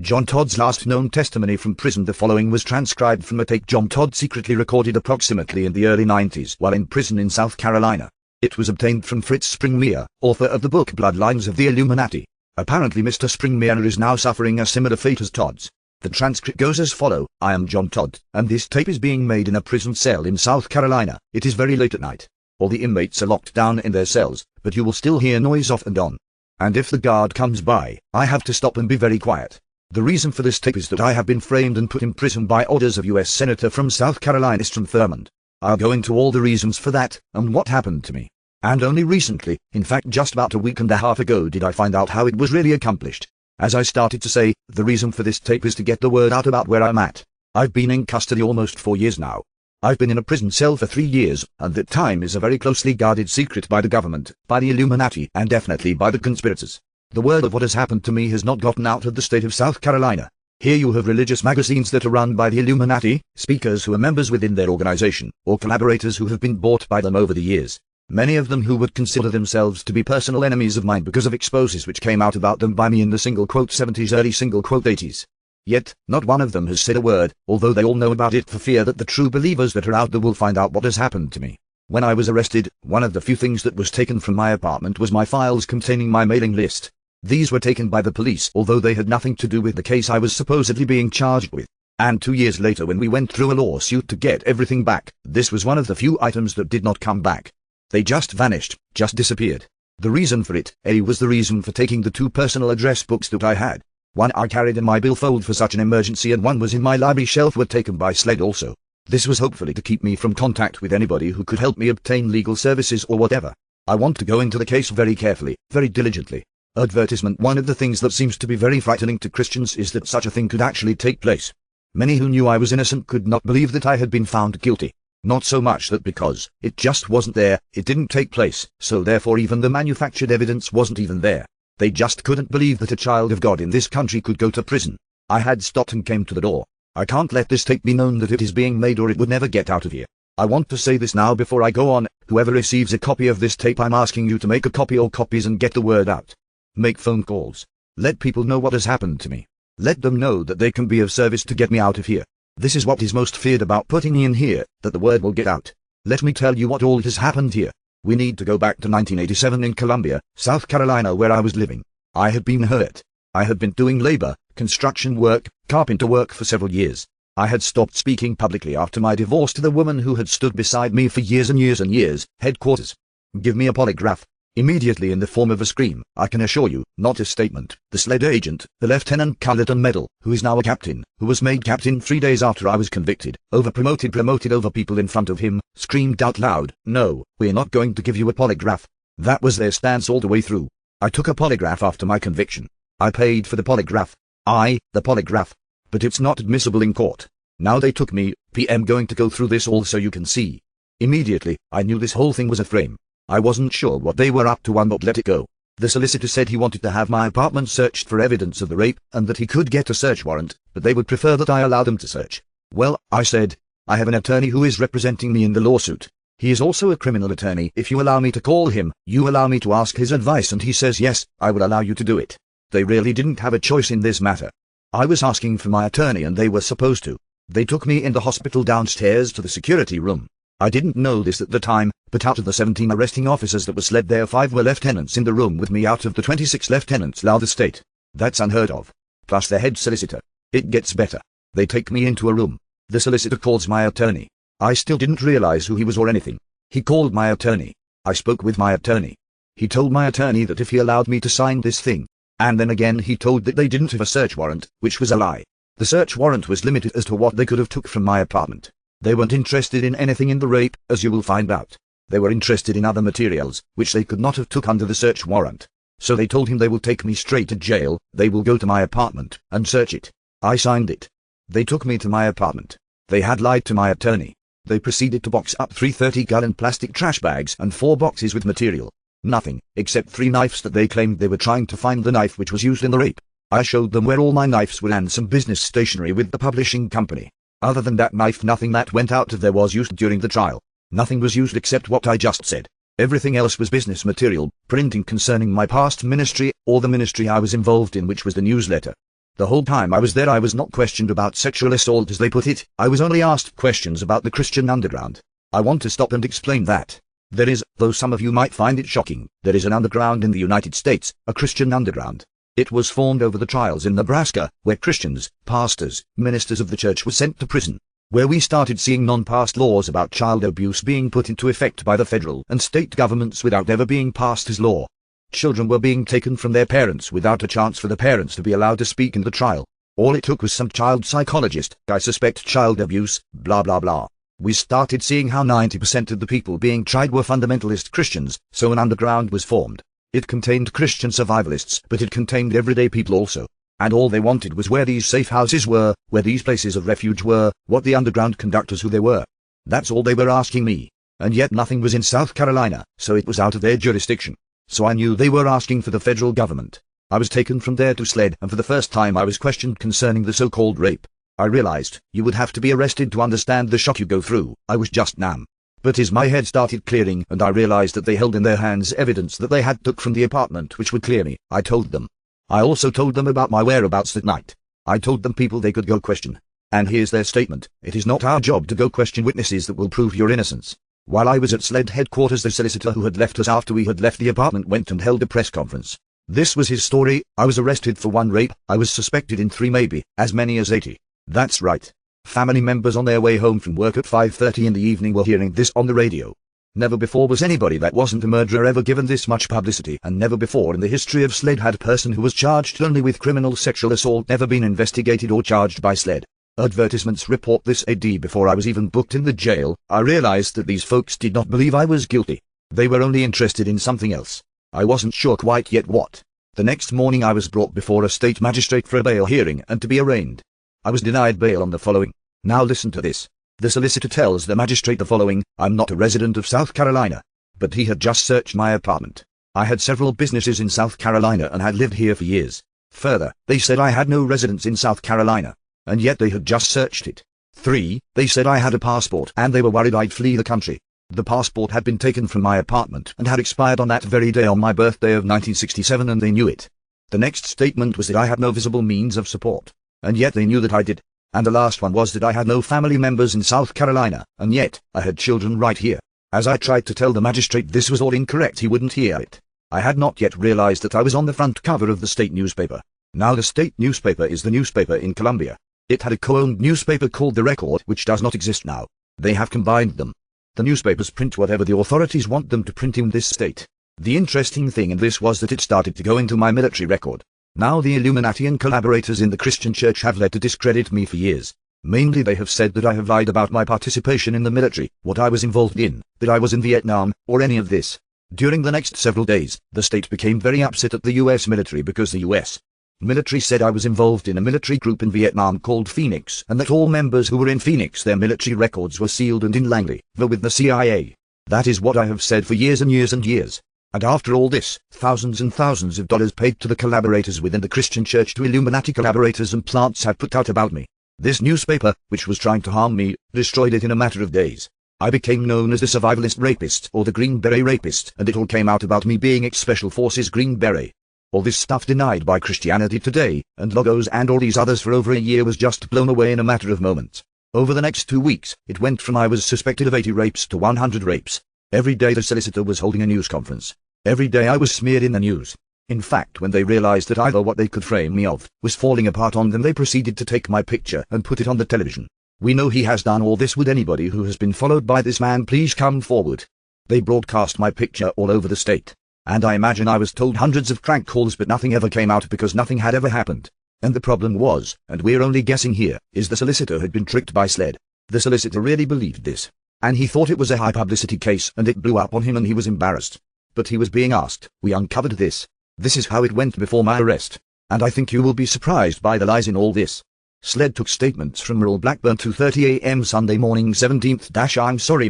John Todd's last known testimony from prison. The following was transcribed from a tape John Todd secretly recorded approximately in the early 90s while in prison in South Carolina. It was obtained from Fritz Springmeier, author of the book Bloodlines of the Illuminati. Apparently Mr. Springmeier is now suffering a similar fate as Todd's. The transcript goes as follow: I am John Todd, and this tape is being made in a prison cell in South Carolina. It is very late at night. All the inmates are locked down in their cells, but you will still hear noise off and on. And if the guard comes by, I have to stop and be very quiet. The reason for this tape is that I have been framed and put in prison by orders of U.S. Senator from South Carolina Strom Thurmond. I'll go into all the reasons for that, and what happened to me. And only recently, in fact just about a week and a half ago, did I find out how it was really accomplished. As I started to say, the reason for this tape is to get the word out about where I'm at. I've been in custody almost 4 years now. I've been in a prison cell for 3 years, and that time is a very closely guarded secret by the government, by the Illuminati, and definitely by the conspirators. The word of what has happened to me has not gotten out of the state of South Carolina. Here you have religious magazines that are run by the Illuminati, speakers who are members within their organization, or collaborators who have been bought by them over the years. Many of them who would consider themselves to be personal enemies of mine because of exposes which came out about them by me in the single quote 70s early single quote 80s. Yet, not one of them has said a word, although they all know about it for fear that the true believers that are out there will find out what has happened to me. When I was arrested, one of the few things that was taken from my apartment was my files containing my mailing list. These were taken by the police, although they had nothing to do with the case I was supposedly being charged with. And 2 years later, when we went through a lawsuit to get everything back, this was one of the few items that did not come back. They just vanished, just disappeared. The reason for it, was the reason for taking the 2 personal address books that I had. One I carried in my billfold for such an emergency, and one was in my library shelf, were taken by sled also. This was hopefully to keep me from contact with anybody who could help me obtain legal services or whatever. I want to go into the case very carefully, very diligently. Advertisement. One of the things that seems to be very frightening to Christians is that such a thing could actually take place. Many who knew I was innocent could not believe that I had been found guilty. Not so much that because it just wasn't there, it didn't take place, so therefore even the manufactured evidence wasn't even there. They just couldn't believe that a child of God in this country could go to prison. I had stopped and came to the door. I can't let this tape be known that it is being made, or it would never get out of here. I want to say this now before I go on: whoever receives a copy of this tape, I'm asking you to make a copy or copies and get the word out. Make phone calls. Let people know what has happened to me. Let them know that they can be of service to get me out of here. This is what is most feared about putting me in here, that the word will get out. Let me tell you what all has happened here. We need to go back to 1987 in Columbia, South Carolina, where I was living. I had been hurt. I had been doing labor, construction work, carpenter work for several years. I had stopped speaking publicly after my divorce to the woman who had stood beside me for years and years and years. Headquarters. Give me a polygraph. Immediately, in the form of a scream, I can assure you, not a statement. The sled agent, the Lieutenant Cullerton Medal, who is now a captain, who was made captain 3 days after I was convicted, promoted over people in front of him, screamed out loud, "No, we're not going to give you a polygraph." That was their stance all the way through. I took a polygraph after my conviction. I paid for the polygraph. The polygraph. But it's not admissible in court. Now they took me. I'm going to go through this all so you can see. Immediately, I knew this whole thing was a frame. I wasn't sure what they were up to, but let it go. The solicitor said he wanted to have my apartment searched for evidence of the rape, and that he could get a search warrant, but they would prefer that I allow them to search. Well, I said, I have an attorney who is representing me in the lawsuit. He is also a criminal attorney. If you allow me to call him, you allow me to ask his advice, and he says yes, I will allow you to do it. They really didn't have a choice in this matter. I was asking for my attorney and they were supposed to. They took me in the hospital downstairs to the security room. I didn't know this at the time, but out of the 17 arresting officers that were led there, 5 were lieutenants in the room with me out of the 26 lieutenants allowed the state. That's unheard of. Plus the head solicitor. It gets better. They take me into a room. The solicitor calls my attorney. I still didn't realize who he was or anything. He called my attorney. I spoke with my attorney. He told my attorney that if he allowed me to sign this thing. And then again he told that they didn't have a search warrant, which was a lie. The search warrant was limited as to what they could have took from my apartment. They weren't interested in anything in the rape, as you will find out. They were interested in other materials, which they could not have took under the search warrant. So they told him they will take me straight to jail, they will go to my apartment, and search it. I signed it. They took me to my apartment. They had lied to my attorney. They proceeded to box up 3 30-gallon plastic trash bags and 4 boxes with material. Nothing, except 3 knives that they claimed they were trying to find the knife which was used in the rape. I showed them where all my knives were and some business stationery with the publishing company. Other than that knife, nothing that went out there was used during the trial. Nothing was used except what I just said. Everything else was business material, printing concerning my past ministry, or the ministry I was involved in, which was the newsletter. The whole time I was there I was not questioned about sexual assault as they put it, I was only asked questions about the Christian underground. I want to stop and explain that. There is, though some of you might find it shocking, there is an underground in the United States, a Christian underground. It was formed over the trials in Nebraska, where Christians, pastors, ministers of the church were sent to prison, where we started seeing non-passed laws about child abuse being put into effect by the federal and state governments without ever being passed as law. Children were being taken from their parents without a chance for the parents to be allowed to speak in the trial. All it took was some child psychologist, I suspect child abuse, blah blah blah. We started seeing how 90% of the people being tried were fundamentalist Christians, so an underground was formed. It contained Christian survivalists, but it contained everyday people also. And all they wanted was where these safe houses were, where these places of refuge were, what the underground conductors who they were. That's all they were asking me. And yet nothing was in South Carolina, so it was out of their jurisdiction. So I knew they were asking for the federal government. I was taken from there to SLED, and for the first time I was questioned concerning the so-called rape. I realized, you would have to be arrested to understand the shock you go through. I was just numb. But as my head started clearing and I realized that they held in their hands evidence that they had took from the apartment which would clear me, I told them. I also told them about my whereabouts that night. I told them people they could go question. And here's their statement: it is not our job to go question witnesses that will prove your innocence. While I was at SLED headquarters, the solicitor who had left us after we had left the apartment went and held a press conference. This was his story. I was arrested for 1 rape. I was suspected in 3, maybe as many as 80. That's right. Family members on their way home from work at 5:30 in the evening were hearing this on the radio. Never before was anybody that wasn't a murderer ever given this much publicity, and never before in the history of SLED had a person who was charged only with criminal sexual assault never been investigated or charged by SLED. Advertisements report this AD before I was even booked in the jail. I realized that these folks did not believe I was guilty. They were only interested in something else. I wasn't sure quite yet what. The next morning I was brought before a state magistrate for a bail hearing and to be arraigned. I was denied bail on the following. Now listen to this. The solicitor tells the magistrate the following: I'm not a resident of South Carolina. But he had just searched my apartment. I had several businesses in South Carolina and had lived here for years. Further, they said I had no residence in South Carolina. And yet they had just searched it. 3. They said I had a passport and they were worried I'd flee the country. The passport had been taken from my apartment and had expired on that very day on my birthday of 1967, and they knew it. The next statement was that I had no visible means of support. And yet they knew that I did. And the last one was that I had no family members in South Carolina, and yet I had children right here. As I tried to tell the magistrate this was all incorrect, he wouldn't hear it. I had not yet realized that I was on the front cover of the state newspaper. Now the state newspaper is the newspaper in Columbia. It had a co-owned newspaper called The Record, which does not exist now. They have combined them. The newspapers print whatever the authorities want them to print in this state. The interesting thing in this was that it started to go into my military record. Now the Illuminati and collaborators in the Christian church have led to discredit me for years. Mainly they have said that I have lied about my participation in the military, what I was involved in, that I was in Vietnam, or any of this. During the next several days, the state became very upset at the US military because the US military said I was involved in a military group in Vietnam called Phoenix, and that all members who were in Phoenix, their military records were sealed and in Langley, with the CIA. That is what I have said for years and years and years. And after all this, thousands and thousands of dollars paid to the collaborators within the Christian church, to Illuminati collaborators and plants have put out about me. This newspaper, which was trying to harm me, destroyed it in a matter of days. I became known as the survivalist rapist or the Green Beret rapist, and it all came out about me being ex-Special Forces Green Beret. All this stuff denied by Christianity Today, and Logos and all these others for over a year was just blown away in a matter of moments. Over the next 2 weeks, it went from I was suspected of 80 rapes to 100 rapes. Every day the solicitor was holding a news conference. Every day I was smeared in the news. In fact, when they realized that either what they could frame me of was falling apart on them, they proceeded to take my picture and put it on the television. We know he has done all this. Would anybody who has been followed by this man please come forward? They broadcast my picture all over the state. And I imagine I was told hundreds of crank calls, but nothing ever came out because nothing had ever happened. And the problem was, and we're only guessing here, is the solicitor had been tricked by SLED. The solicitor really believed this. And he thought it was a high publicity case, and it blew up on him and he was embarrassed. But he was being asked. We uncovered this. This is how it went before my arrest. And I think you will be surprised by the lies in all this. SLED took statements from Merle Blackburn 2:30 a.m. Sunday morning 17th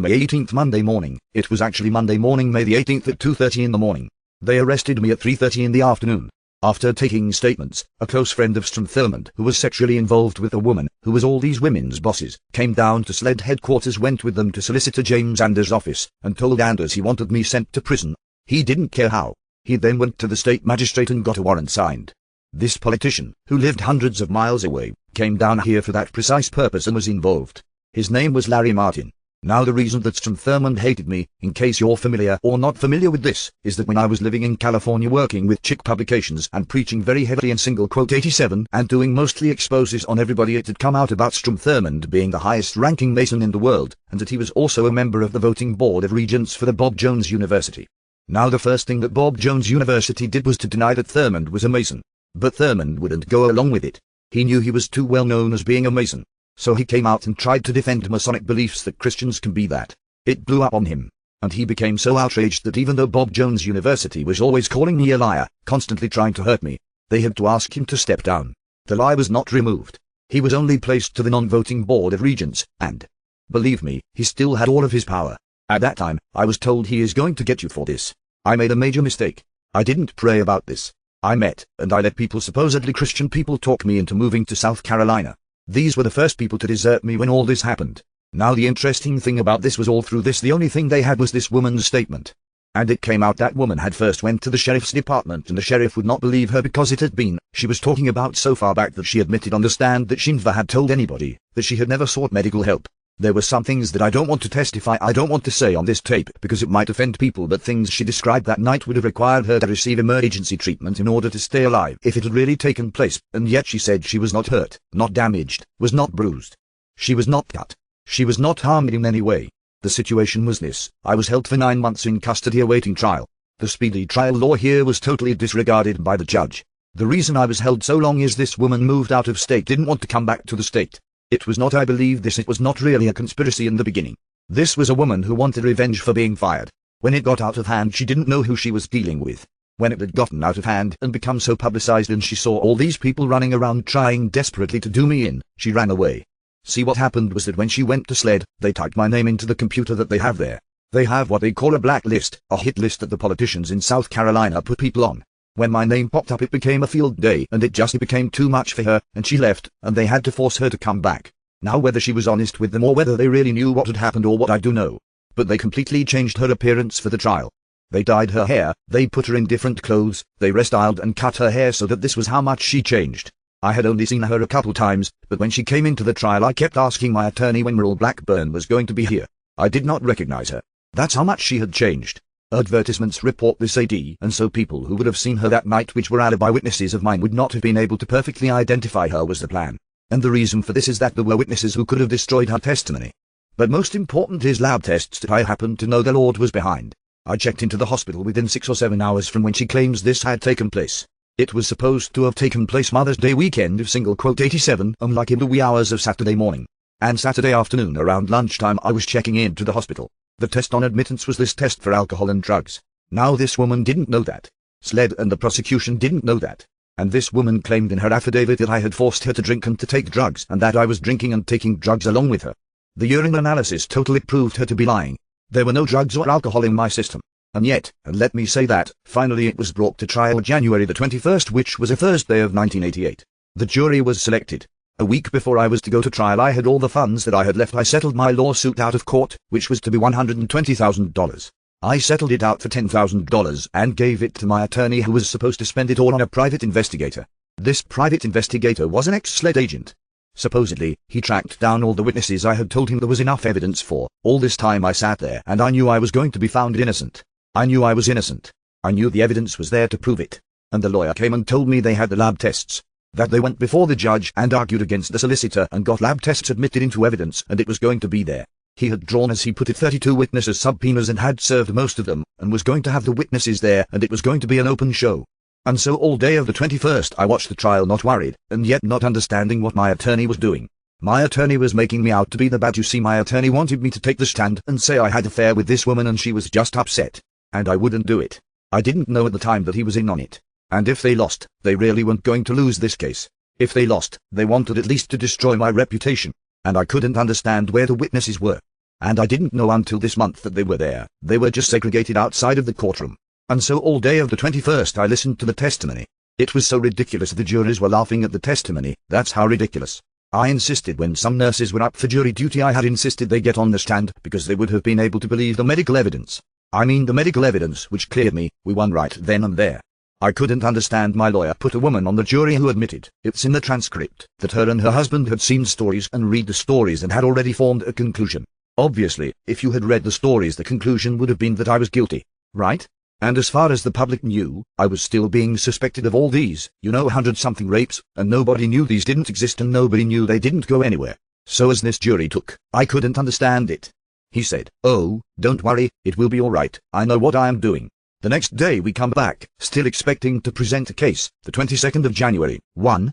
May 18th Monday morning. It was actually Monday morning, May the 18th at 2:30 in the morning. They arrested me at 3:30 in the afternoon. After taking statements, a close friend of Strom Thurmond, who was sexually involved with a woman, who was all these women's bosses, came down to SLED headquarters, went with them to Solicitor James Anders' office, and told Anders he wanted me sent to prison. He didn't care how. He then went to the state magistrate and got a warrant signed. This politician, who lived hundreds of miles away, came down here for that precise purpose and was involved. His name was Larry Martin. Now the reason that Strom Thurmond hated me, in case you're familiar or not familiar with this, is that when I was living in California working with Chick Publications and preaching very heavily in single quote 87 and doing mostly exposes on everybody, it had come out about Strom Thurmond being the highest ranking Mason in the world, and that he was also a member of the voting board of regents for the Bob Jones University. Now the first thing that Bob Jones University did was to deny that Thurmond was a Mason. But Thurmond wouldn't go along with it. He knew he was too well known as being a Mason. So he came out and tried to defend Masonic beliefs that Christians can be that. It blew up on him. And he became so outraged that even though Bob Jones University was always calling me a liar, constantly trying to hurt me, they had to ask him to step down. The lie was not removed. He was only placed to the non-voting board of regents, and, believe me, he still had all of his power. At that time, I was told he is going to get you for this. I made a major mistake. I didn't pray about this. I met, and I let people, supposedly Christian people, talk me into moving to South Carolina. These were the first people to desert me when all this happened. Now the interesting thing about this was all through this the only thing they had was this woman's statement. And it came out that woman had first went to the sheriff's department and the sheriff would not believe her because it had been, she was talking about so far back that she admitted on the stand that she never had told anybody, that she had never sought medical help. There were some things that I don't want to testify, I don't want to say on this tape because it might offend people, but things she described that night would have required her to receive emergency treatment in order to stay alive if it had really taken place, and yet she said she was not hurt, not damaged, was not bruised. She was not cut. She was not harmed in any way. The situation was this: I was held for 9 months in custody awaiting trial. The speedy trial law here was totally disregarded by the judge. The reason I was held so long is this woman moved out of state, didn't want to come back to the state. It was not, I believe this, it was not really a conspiracy in the beginning. This was a woman who wanted revenge for being fired. When it got out of hand, she didn't know who she was dealing with. When it had gotten out of hand and become so publicized and she saw all these people running around trying desperately to do me in, she ran away. See, what happened was that when she went to SLED, they typed my name into the computer that they have there. They have what they call a blacklist, a hit list that the politicians in South Carolina put people on. When my name popped up, it became a field day, and it just became too much for her, and she left, and they had to force her to come back. Now whether she was honest with them or whether they really knew what had happened or what, I do know. But they completely changed her appearance for the trial. They dyed her hair, they put her in different clothes, they restyled and cut her hair so that this was how much she changed. I had only seen her a couple times, but when she came into the trial I kept asking my attorney when Merle Blackburn was going to be here. I did not recognize her. That's how much she had changed. Advertisements report this AD, and so people who would have seen her that night, which were alibi witnesses of mine, would not have been able to perfectly identify her, was the plan. And the reason for this is that there were witnesses who could have destroyed her testimony. But most important is lab tests that I happen to know the Lord was behind. I checked into the hospital within 6 or 7 hours from when she claims this had taken place. It was supposed to have taken place Mother's Day weekend of single quote 87, unlike in the wee hours of Saturday morning. And Saturday afternoon around lunchtime I was checking into the hospital. The test on admittance was this test for alcohol and drugs. Now this woman didn't know that. SLED and the prosecution didn't know that. And this woman claimed in her affidavit that I had forced her to drink and to take drugs, and that I was drinking and taking drugs along with her. The urine analysis totally proved her to be lying. There were no drugs or alcohol in my system. And yet, and let me say that, finally it was brought to trial January the 21st, which was a Thursday of 1988. The jury was selected. A week before I was to go to trial, I had all the funds that I had left. I settled my lawsuit out of court, which was to be $120,000. I settled it out for $10,000 and gave it to my attorney, who was supposed to spend it all on a private investigator. This private investigator was an ex-SLED agent. Supposedly, he tracked down all the witnesses I had told him there was enough evidence for. All this time I sat there and I knew I was going to be found innocent. I knew I was innocent. I knew the evidence was there to prove it. And the lawyer came and told me they had the lab tests. That they went before the judge and argued against the solicitor and got lab tests admitted into evidence, and it was going to be there. He had drawn, as he put it, 32 witnesses subpoenas and had served most of them, and was going to have the witnesses there, and it was going to be an open show. And so all day of the 21st I watched the trial, not worried, and yet not understanding what my attorney was doing. My attorney was making me out to be the bad. You see, my attorney wanted me to take the stand and say I had an affair with this woman and she was just upset. And I wouldn't do it. I didn't know at the time that he was in on it. And if they lost, they really weren't going to lose this case. If they lost, they wanted at least to destroy my reputation. And I couldn't understand where the witnesses were. And I didn't know until this month that they were there. They were just segregated outside of the courtroom. And so all day of the 21st I listened to the testimony. It was so ridiculous the jurors were laughing at the testimony. That's how ridiculous. I insisted when some nurses were up for jury duty, I had insisted they get on the stand because they would have been able to believe the medical evidence. I mean the medical evidence which cleared me. We won right then and there. I couldn't understand my lawyer put a woman on the jury who admitted, it's in the transcript, that her and her husband had seen stories and read the stories and had already formed a conclusion. Obviously, if you had read the stories, the conclusion would have been that I was guilty, right? And as far as the public knew, I was still being suspected of all these, 100-something rapes, and nobody knew these didn't exist and nobody knew they didn't go anywhere. So as this jury took, I couldn't understand it. He said, "Oh, don't worry, it will be all right, I know what I am doing." The next day we come back, still expecting to present a case, the 22nd of January,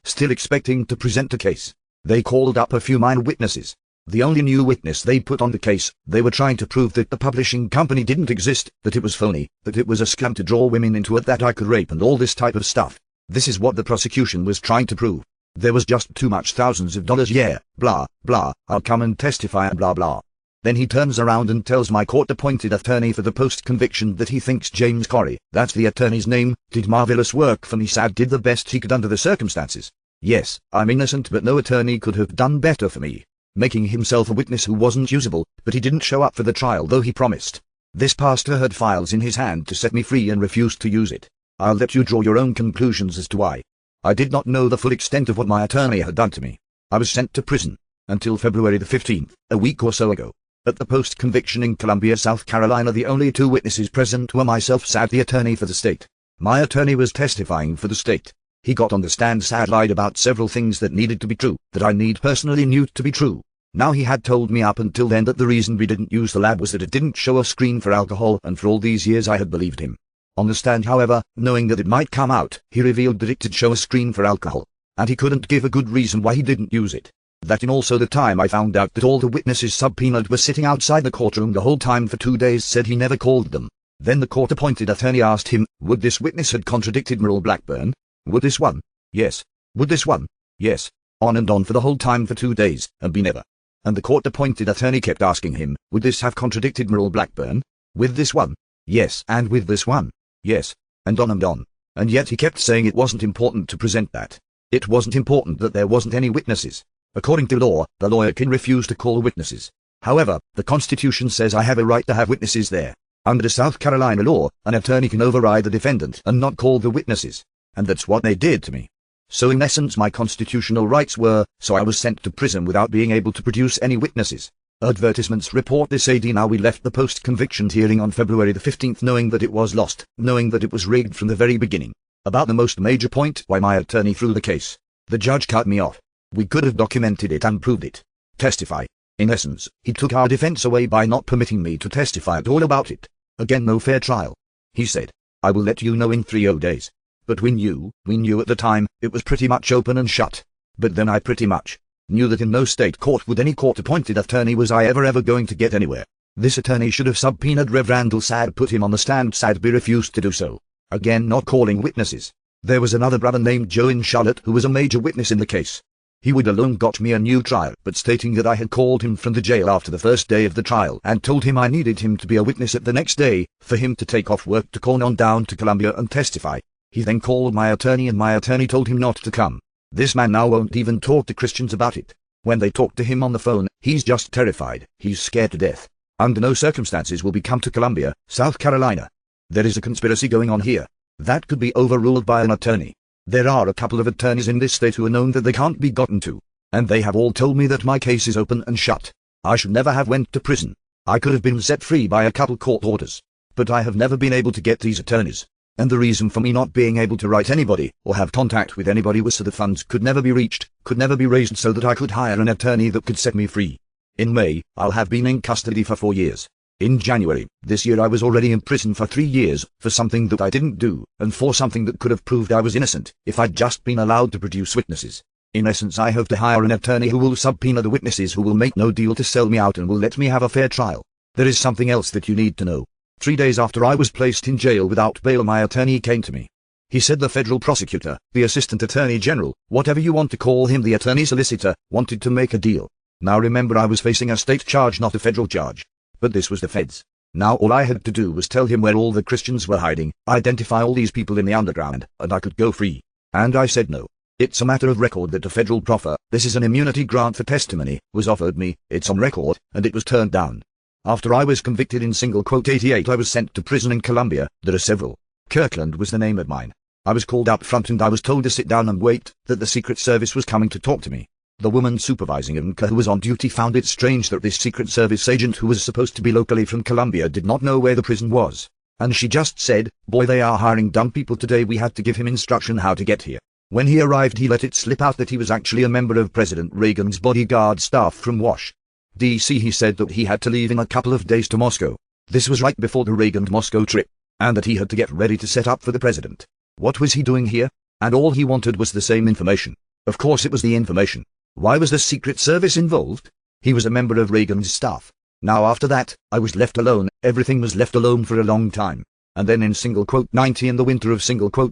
still expecting to present a case. They called up a few minor witnesses. The only new witness they put on the case, they were trying to prove that the publishing company didn't exist, that it was phony, that it was a scam to draw women into it, that I could rape and all this type of stuff. This is what the prosecution was trying to prove. There was just too much, thousands of dollars, yeah, blah, blah, I'll come and testify and blah blah. Then he turns around and tells my court-appointed attorney for the post-conviction that he thinks James Corey, that's the attorney's name, did marvelous work for me, did the best he could under the circumstances. Yes, I'm innocent, but no attorney could have done better for me. Making himself a witness who wasn't usable, but he didn't show up for the trial though he promised. This pastor had files in his hand to set me free and refused to use it. I'll let you draw your own conclusions as to why. I did not know the full extent of what my attorney had done to me. I was sent to prison until February the 15th, a week or so ago. At the post-conviction in Columbia, South Carolina, the only two witnesses present were myself, the attorney for the state. My attorney was testifying for the state. He got on the stand, lied about several things that needed to be true, that I personally knew to be true. Now he had told me up until then that the reason we didn't use the lab was that it didn't show a screen for alcohol, and for all these years I had believed him. On the stand, however, knowing that it might come out, he revealed that it did show a screen for alcohol, and he couldn't give a good reason why he didn't use it. That in also the time I found out that all the witnesses subpoenaed were sitting outside the courtroom the whole time for 2 days, said he never called them. Then the court-appointed attorney asked him, would this witness had contradicted Merle Blackburn? Would this one? Yes. Would this one? Yes. On and on for the whole time for 2 days, and be never. And the court-appointed attorney kept asking him, would this have contradicted Merle Blackburn? With this one? Yes. And with this one? Yes. And on and on. And yet he kept saying it wasn't important to present that. It wasn't important that there wasn't any witnesses. According to law, the lawyer can refuse to call witnesses. However, the Constitution says I have a right to have witnesses there. Under South Carolina law, an attorney can override the defendant and not call the witnesses. And that's what they did to me. So in essence my constitutional rights were, so I was sent to prison without being able to produce any witnesses. Advertisements report this AD. Now we left the post-conviction hearing on February the 15th knowing that it was lost, knowing that it was rigged from the very beginning. About the most major point, why my attorney threw the case. The judge cut me off. We could have documented it and proved it. Testify. In essence, he took our defense away by not permitting me to testify at all about it. Again, no fair trial. He said, I will let you know in 3 days. But we knew at the time, it was pretty much open and shut. But then I pretty much knew that in no state court with any court-appointed attorney was I ever going to get anywhere. This attorney should have subpoenaed Rev. Randall, put him on the stand, be refused to do so. Again, not calling witnesses. There was another brother named Joe in Charlotte who was a major witness in the case. He would alone got me a new trial, but stating that I had called him from the jail after the first day of the trial and told him I needed him to be a witness at the next day, for him to take off work to call on down to Columbia and testify. He then called my attorney and my attorney told him not to come. This man now won't even talk to Christians about it. When they talk to him on the phone, he's just terrified, he's scared to death. Under no circumstances will we come to Columbia, South Carolina. There is a conspiracy going on here. That could be overruled by an attorney. There are a couple of attorneys in this state who are known that they can't be gotten to. And they have all told me that my case is open and shut. I should never have went to prison. I could have been set free by a couple court orders. But I have never been able to get these attorneys. And the reason for me not being able to write anybody or have contact with anybody was so the funds could never be reached, could never be raised so that I could hire an attorney that could set me free. In May, I'll have been in custody for 4 years. In January, this year I was already in prison for 3 years, for something that I didn't do, and for something that could have proved I was innocent, if I'd just been allowed to produce witnesses. In essence, I have to hire an attorney who will subpoena the witnesses, who will make no deal to sell me out and will let me have a fair trial. There is something else that you need to know. 3 days after I was placed in jail without bail, my attorney came to me. He said the federal prosecutor, the assistant attorney general, whatever you want to call him, the attorney solicitor, wanted to make a deal. Now remember, I was facing a state charge, not a federal charge. But this was the feds. Now all I had to do was tell him where all the Christians were hiding, identify all these people in the underground, and I could go free. And I said no. It's a matter of record that a federal proffer, this is an immunity grant for testimony, was offered me, it's on record, and it was turned down. After I was convicted in '88, I was sent to prison in Columbia. There are several. Kirkland was the name of mine. I was called up front and I was told to sit down and wait, that the Secret Service was coming to talk to me. The woman supervising him who was on duty found it strange that this Secret Service agent who was supposed to be locally from Colombia did not know where the prison was. And she just said, "Boy, they are hiring dumb people today. We had to give him instruction how to get here." When he arrived he let it slip out that he was actually a member of President Reagan's bodyguard staff from Washington, D.C. He said that he had to leave in a couple of days to Moscow. This was right before the Reagan-Moscow trip, and that he had to get ready to set up for the president. What was he doing here? And all he wanted was the same information. Of course it was the information. Why was the Secret Service involved? He was a member of Reagan's staff. Now after that, I was left alone. Everything was left alone for a long time. And then in '90 in the winter of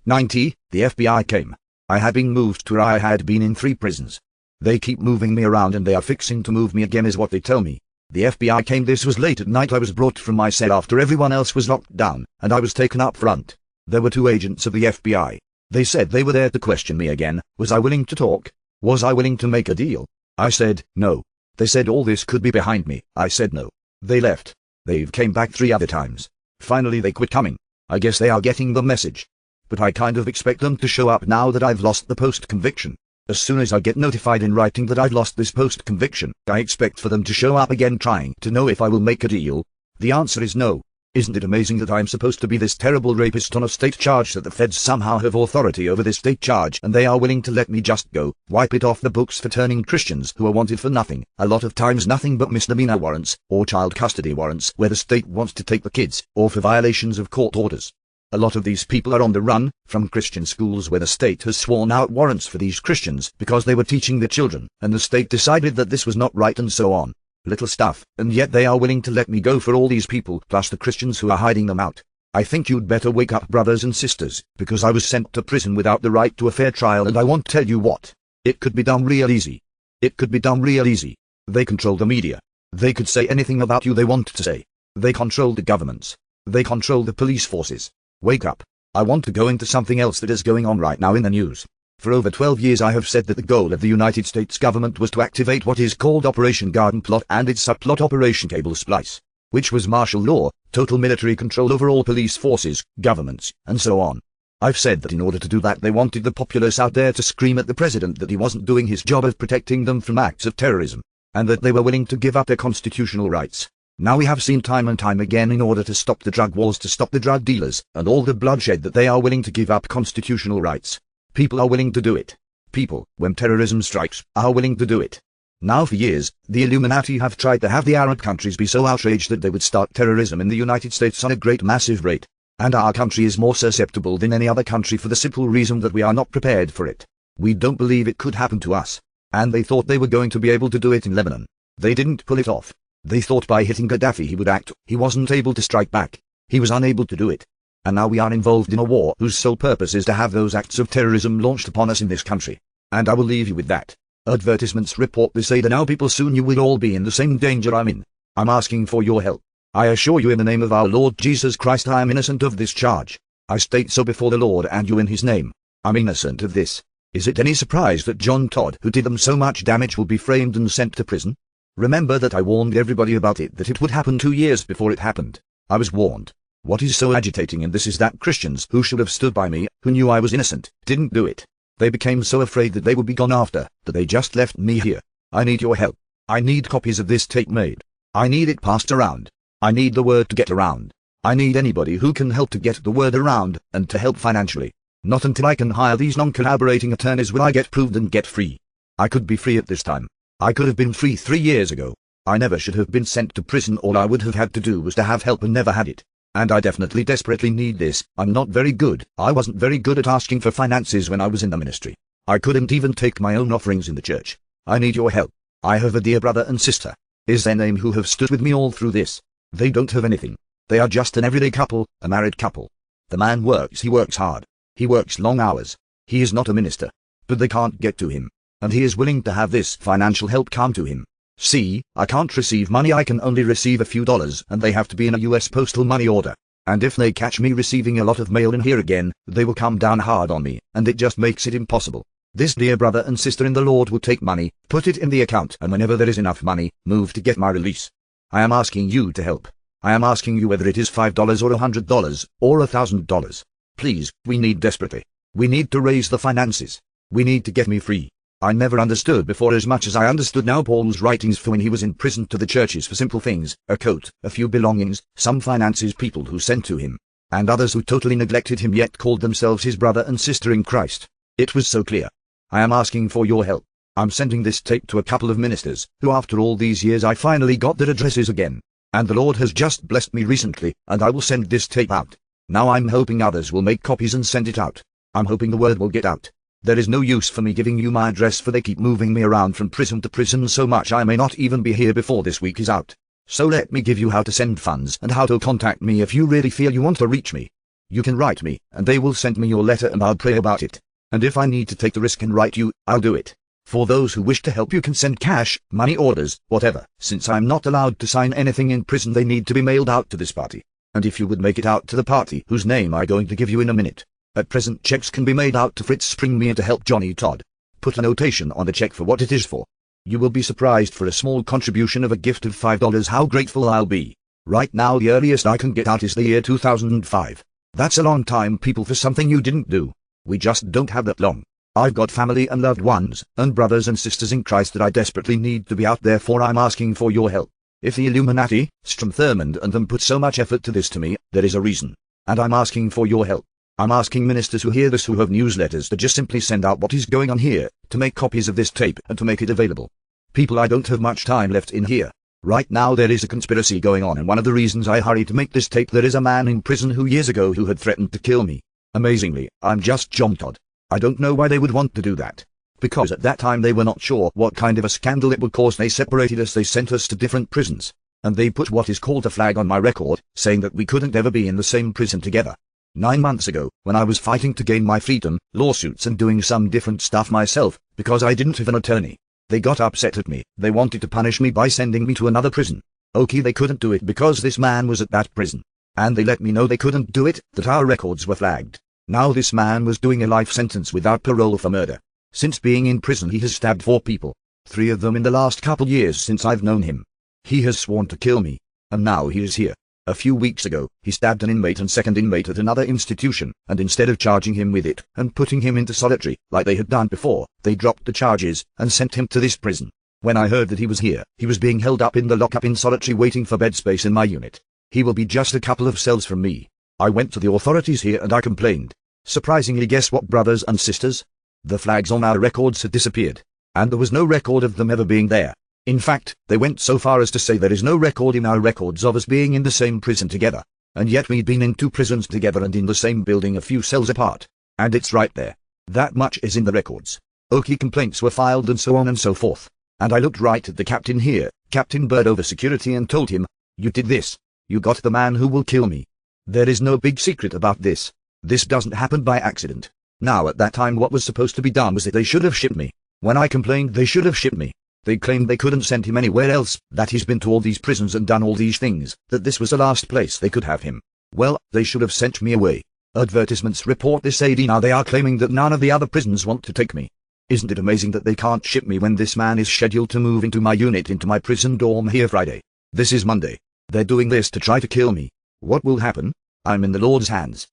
'90, the FBI came. I had been moved to where I had been in 3 prisons. They keep moving me around and they are fixing to move me again is what they tell me. The FBI came. This was late at night. I was brought from my cell after everyone else was locked down, and I was taken up front. There were 2 agents of the FBI. They said they were there to question me again. Was I willing to talk? Was I willing to make a deal? I said, no. They said all this could be behind me. I said no. They left. They've came back 3 other times. Finally they quit coming. I guess they are getting the message. But I kind of expect them to show up now that I've lost the post-conviction. As soon as I get notified in writing that I've lost this post-conviction, I expect for them to show up again trying to know if I will make a deal. The answer is no. Isn't it amazing that I'm supposed to be this terrible rapist on a state charge, that the feds somehow have authority over this state charge and they are willing to let me just go, wipe it off the books for turning Christians who are wanted for nothing, a lot of times nothing but misdemeanor warrants, or child custody warrants where the state wants to take the kids, or for violations of court orders. A lot of these people are on the run from Christian schools where the state has sworn out warrants for these Christians because they were teaching the children, and the state decided that this was not right and so on. Little stuff, and yet they are willing to let me go for all these people, plus the Christians who are hiding them out. I think you'd better wake up, brothers and sisters, because I was sent to prison without the right to a fair trial, and I won't tell you what. It could be done real easy. It could be done real easy. They control the media. They could say anything about you they want to say. They control the governments. They control the police forces. Wake up. I want to go into something else that is going on right now in the news. For over 12 years I have said that the goal of the United States government was to activate what is called Operation Garden Plot and its subplot Operation Cable Splice, which was martial law, total military control over all police forces, governments, and so on. I've said that in order to do that they wanted the populace out there to scream at the president that he wasn't doing his job of protecting them from acts of terrorism, and that they were willing to give up their constitutional rights. Now we have seen time and time again, in order to stop the drug wars, to stop the drug dealers, and all the bloodshed, that they are willing to give up constitutional rights. People are willing to do it. People, when terrorism strikes, are willing to do it. Now for years, the Illuminati have tried to have the Arab countries be so outraged that they would start terrorism in the United States on a great massive rate. And our country is more susceptible than any other country for the simple reason that we are not prepared for it. We don't believe it could happen to us. And they thought they were going to be able to do it in Lebanon. They didn't pull it off. They thought by hitting Gaddafi he would act. He wasn't able to strike back. He was unable to do it. And now we are involved in a war whose sole purpose is to have those acts of terrorism launched upon us in this country. And I will leave you with that. Advertisements report this, say that now people soon you will all be in the same danger I'm in. I'm asking for your help. I assure you in the name of our Lord Jesus Christ I am innocent of this charge. I state so before the Lord and you in his name. I'm innocent of this. Is it any surprise that John Todd, who did them so much damage, will be framed and sent to prison? Remember that I warned everybody about it, that it would happen 2 years before it happened. I was warned. What is so agitating in this is that Christians who should have stood by me, who knew I was innocent, didn't do it. They became so afraid that they would be gone after, that they just left me here. I need your help. I need copies of this tape made. I need it passed around. I need the word to get around. I need anybody who can help to get the word around, and to help financially. Not until I can hire these non-collaborating attorneys will I get proved and get free. I could be free at this time. I could have been free 3 years ago. I never should have been sent to prison. All I would have had to do was to have help and never had it. And I definitely desperately need this. I'm not very good. I wasn't very good at asking for finances when I was in the ministry. I couldn't even take my own offerings in the church. I need your help. I have a dear brother and sister. Is their name who have stood with me all through this. They don't have anything. They are just an everyday couple, a married couple. The man works, he works hard. He works long hours. He is not a minister. But they can't get to him. And he is willing to have this financial help come to him. See, I can't receive money. I can only receive a few dollars, and they have to be in a US postal money order. And if they catch me receiving a lot of mail in here again, they will come down hard on me, and it just makes it impossible. This dear brother and sister in the Lord will take money, put it in the account, and whenever there is enough money, move to get my release. I am asking you to help. I am asking you, whether it is $5 or $100 or $1,000. Please, we need desperately. We need to raise the finances. We need to get me free. I never understood before as much as I understood now Paul's writings for when he was in prison to the churches for simple things, a coat, a few belongings, some finances people who sent to him, and others who totally neglected him yet called themselves his brother and sister in Christ. It was so clear. I am asking for your help. I'm sending this tape to a couple of ministers, who after all these years I finally got their addresses again. And the Lord has just blessed me recently, and I will send this tape out. Now I'm hoping others will make copies and send it out. I'm hoping the word will get out. There is no use for me giving you my address, for they keep moving me around from prison to prison so much I may not even be here before this week is out. So let me give you how to send funds and how to contact me if you really feel you want to reach me. You can write me, and they will send me your letter and I'll pray about it. And if I need to take the risk and write you, I'll do it. For those who wish to help, you can send cash, money orders, whatever. Since I'm not allowed to sign anything in prison, they need to be mailed out to this party. And if you would make it out to the party whose name I'm going to give you in a minute. At present, checks can be made out to Fritz Springmere to help Johnny Todd. Put a notation on the check for what it is for. You will be surprised for a small contribution of a gift of $5 how grateful I'll be. Right now the earliest I can get out is the year 2005. That's a long time, people, for something you didn't do. We just don't have that long. I've got family and loved ones, and brothers and sisters in Christ that I desperately need to be out there for. I'm asking for your help. If the Illuminati, Strom Thurmond and them put so much effort to this to me, there is a reason. And I'm asking for your help. I'm asking ministers who hear this who have newsletters to just simply send out what is going on here, to make copies of this tape and to make it available. People, I don't have much time left in here. Right now there is a conspiracy going on, and one of the reasons I hurry to make this tape, there is a man in prison who years ago who had threatened to kill me. Amazingly, I'm just John Todd. I don't know why they would want to do that. Because at that time they were not sure what kind of a scandal it would cause. They separated us, they sent us to different prisons. And they put what is called a flag on my record, saying that we couldn't ever be in the same prison together. 9 months ago, when I was fighting to gain my freedom, lawsuits and doing some different stuff myself, because I didn't have an attorney, they got upset at me. They wanted to punish me by sending me to another prison. Okay, they couldn't do it because this man was at that prison. And they let me know they couldn't do it, that our records were flagged. Now this man was doing a life sentence without parole for murder. Since being in prison he has stabbed 4 people. 3 of them in the last couple years since I've known him. He has sworn to kill me. And now he is here. A few weeks ago, he stabbed an inmate and second inmate at another institution, and instead of charging him with it, and putting him into solitary, like they had done before, they dropped the charges, and sent him to this prison. When I heard that he was here, he was being held up in the lockup in solitary waiting for bed space in my unit. He will be just a couple of cells from me. I went to the authorities here and I complained. Surprisingly, guess what, brothers and sisters? The flags on our records had disappeared. And there was no record of them ever being there. In fact, they went so far as to say there is no record in our records of us being in the same prison together. And yet we'd been in 2 prisons together and in the same building a few cells apart. And it's right there. That much is in the records. Okay, complaints were filed and so on and so forth. And I looked right at the captain here, Captain Bird over security, and told him, you did this. You got the man who will kill me. There is no big secret about this. This doesn't happen by accident. Now at that time what was supposed to be done was that they should have shipped me. When I complained they should have shipped me. They claimed they couldn't send him anywhere else, that he's been to all these prisons and done all these things, that this was the last place they could have him. Well, they should have sent me away. Advertisements report this AD. Now they are claiming that none of the other prisons want to take me. Isn't it amazing that they can't ship me when this man is scheduled to move into my unit, into my prison dorm here Friday? This is Monday. They're doing this to try to kill me. What will happen? I'm in the Lord's hands.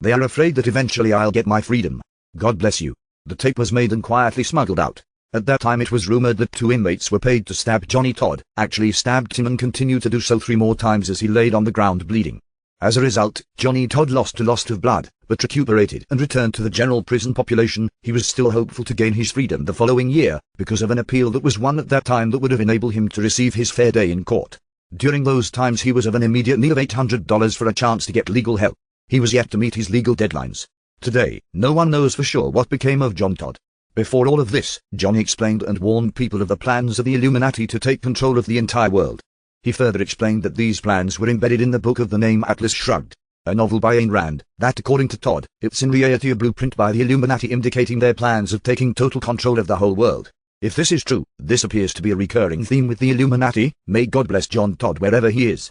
They are afraid that eventually I'll get my freedom. God bless you. The tape was made and quietly smuggled out. At that time it was rumored that 2 inmates were paid to stab Johnny Todd, actually stabbed him and continued to do so 3 more times as he laid on the ground bleeding. As a result, Johnny Todd lost a lot of blood, but recuperated and returned to the general prison population. He was still hopeful to gain his freedom the following year, because of an appeal that was won at that time that would have enabled him to receive his fair day in court. During those times he was of an immediate need of $800 for a chance to get legal help. He was yet to meet his legal deadlines. Today, no one knows for sure what became of John Todd. Before all of this, Johnny explained and warned people of the plans of the Illuminati to take control of the entire world. He further explained that these plans were embedded in the book of the name Atlas Shrugged, a novel by Ayn Rand, that according to Todd, it's in reality a blueprint by the Illuminati indicating their plans of taking total control of the whole world. If this is true, this appears to be a recurring theme with the Illuminati. May God bless John Todd wherever he is.